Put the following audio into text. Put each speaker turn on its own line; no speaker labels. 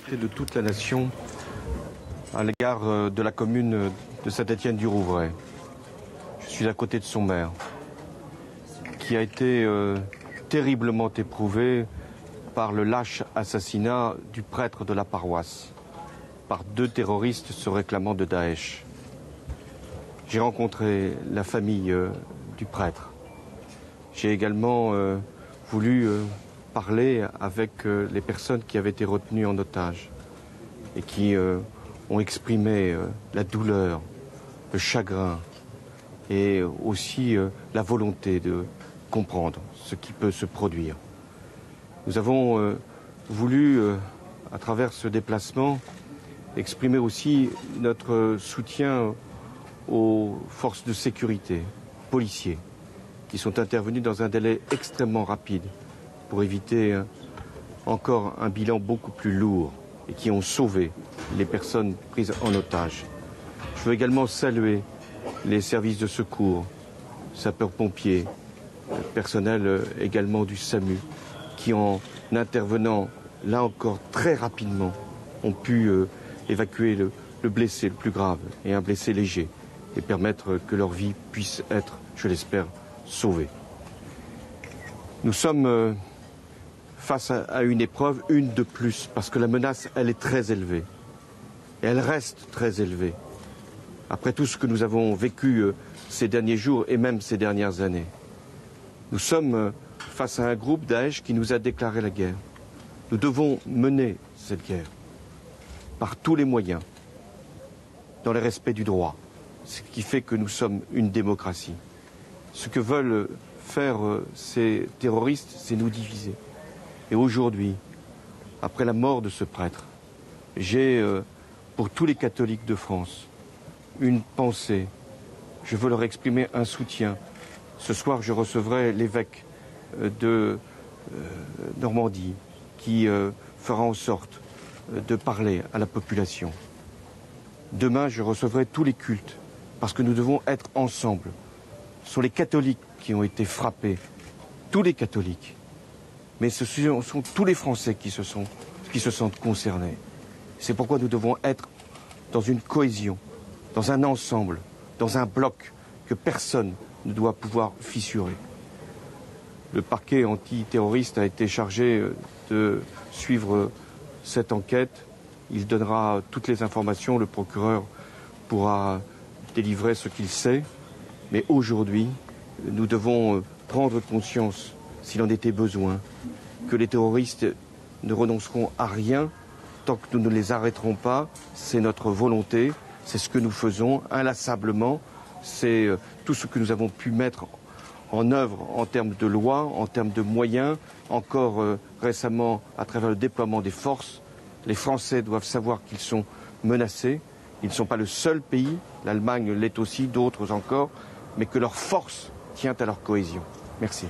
fierté de toute la nation à l'égard de la commune de Saint-Étienne-du-Rouvray. Je suis à côté de son maire, qui a été terriblement éprouvé par le lâche assassinat du prêtre de la paroisse, par 2 terroristes se réclamant de Daesh. J'ai rencontré la famille du prêtre. J'ai également voulu parler avec les personnes qui avaient été retenues en otage et qui ont exprimé la douleur, le chagrin et aussi la volonté de comprendre ce qui peut se produire. Nous avons voulu, à travers ce déplacement, exprimer aussi notre soutien aux forces de sécurité, policiers, qui sont intervenus dans un délai extrêmement rapide pour éviter encore un bilan beaucoup plus lourd et qui ont sauvé les personnes prises en otage. Je veux également saluer les services de secours, sapeurs-pompiers, personnel également du SAMU, qui en intervenant là encore très rapidement ont pu évacuer le blessé le plus grave et un blessé léger et permettre que leur vie puisse être, je l'espère, sauvée. Nous sommes face à une épreuve, une de plus, parce que la menace, elle est très élevée. Et elle reste très élevée. Après tout ce que nous avons vécu ces derniers jours et même ces dernières années. Nous sommes face à un groupe Daesh qui nous a déclaré la guerre. Nous devons mener cette guerre par tous les moyens, dans le respect du droit, ce qui fait que nous sommes une démocratie. Ce que veulent faire ces terroristes, c'est nous diviser. Et aujourd'hui, après la mort de ce prêtre, j'ai, pour tous les catholiques de France, une pensée. Je veux leur exprimer un soutien. Ce soir, je recevrai l'évêque de Normandie qui fera en sorte de parler à la population. Demain, je recevrai tous les cultes parce que nous devons être ensemble. Ce sont les catholiques qui ont été frappés, tous les catholiques. Mais ce sont tous les Français qui se sentent concernés. C'est pourquoi nous devons être dans une cohésion, dans un ensemble, dans un bloc que personne ne doit pouvoir fissurer. Le parquet antiterroriste a été chargé de suivre cette enquête. Il donnera toutes les informations, le procureur pourra délivrer ce qu'il sait. Mais aujourd'hui, nous devons prendre conscience, s'il en était besoin, que les terroristes ne renonceront à rien tant que nous ne les arrêterons pas. C'est notre volonté, c'est ce que nous faisons inlassablement, c'est tout ce que nous avons pu mettre en œuvre en termes de loi, en termes de moyens, encore récemment à travers le déploiement des forces. Les Français doivent savoir qu'ils sont menacés. Ils ne sont pas le seul pays, l'Allemagne l'est aussi, d'autres encore, mais que leur force tient à leur cohésion. Merci.